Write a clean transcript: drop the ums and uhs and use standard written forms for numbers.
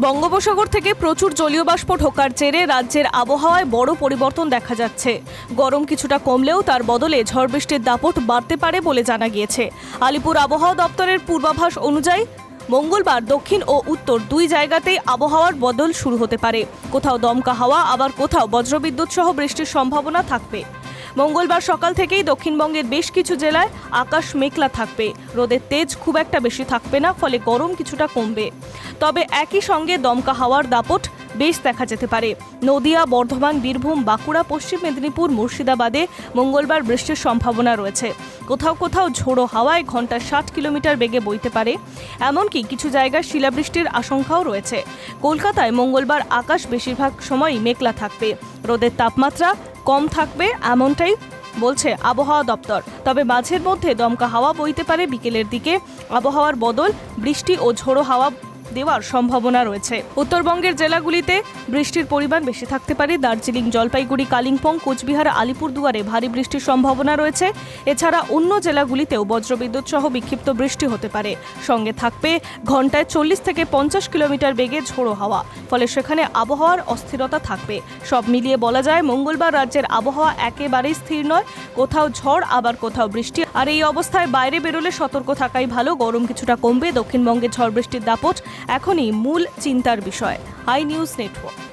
বঙ্গোপসাগর থেকে প্রচুর জলীয় বাষ্প ঢোকার জেরে রাজ্যের আবহাওয়ায় বড় পরিবর্তন দেখা যাচ্ছে। গরম কিছুটা কমলেও তার বদলে ঝড় বৃষ্টির দাপট বাড়তে পারে বলে জানা গিয়েছে। আলিপুর আবহাওয়া দপ্তরের পূর্বাভাস অনুযায়ী মঙ্গলবার দক্ষিণ ও উত্তর দুই জায়গাতেই আবহাওয়ার বদল শুরু হতে পারে। কোথাও দমকা হাওয়া, আবার কোথাও বজ্রবিদ্যুৎ সহ বৃষ্টির সম্ভাবনা থাকবে। মঙ্গলবার সকাল থেকেই দক্ষিণবঙ্গের বেশ কিছু জেলায় আকাশ মেঘলা থাকবে। রোদের তেজ খুব একটা বেশি থাকবে না, ফলে গরম কিছুটা কমবে। তবে একই সঙ্গে দমকা হাওয়ার দাপট বেশ দেখা যেতে পারে। নদিয়া, বর্ধমান, বীরভূম, বাঁকুড়া, পশ্চিম মেদিনীপুর, মুর্শিদাবাদে মঙ্গলবার বৃষ্টির সম্ভাবনা রয়েছে। কোথাও কোথাও ঝোড়ো হাওয়ায় ঘন্টায় 60 কিলোমিটার বেগে বইতে পারে। এমনকি কিছু জায়গায় শিলাবৃষ্টির আশঙ্কাও রয়েছে। কলকাতায় মঙ্গলবার আকাশ বেশিরভাগ সময়ই মেঘলা থাকবে। রোদের তাপমাত্রা কম থাকবে এমনটাই বলছে আবহাওয়া দপ্তর। তবে মাঝের মধ্যে দমকা হাওয়া বইতে পারে। বিকেলের দিকে আবহাওয়ার বদল, বৃষ্টি ও ঝোড়ো হাওয়া দেওয়ার সম্ভাবনা রয়েছে। উত্তরবঙ্গের জেলাগুলিতে বৃষ্টির পরিমাণ বেশি থাকতে পারে। দার্জিলিং, জলপাইগুড়ি, কালিম্পং, কোচবিহার, আলিপুরদুয়ারে ভারী বৃষ্টির সম্ভাবনা রয়েছে। এছাড়া অন্য জেলাগুলিতেও বজ্রবিদ্যুৎ সহ বিক্ষিপ্ত বৃষ্টি হতে পারে। সঙ্গে থাকবে ঘন্টায় 40 থেকে 50 কিলোমিটার বেগে ঝোড়ো হাওয়া। ফলে সেখানে আবহাওয়ার অস্থিরতা থাকবে। সব মিলিয়ে বলা যায় মঙ্গলবার রাজ্যের আবহাওয়া একেবারেই স্থির নয়। কোথাও ঝড়, আবার কোথাও বৃষ্টি। আর এই অবস্থায় বাইরে বেরোলে সতর্ক থাকাই ভালো। গরম কিছুটা কমবে। দক্ষিণবঙ্গে ঝড় বৃষ্টির দাপট এখনই মূল চিন্তার বিষয়। I news network.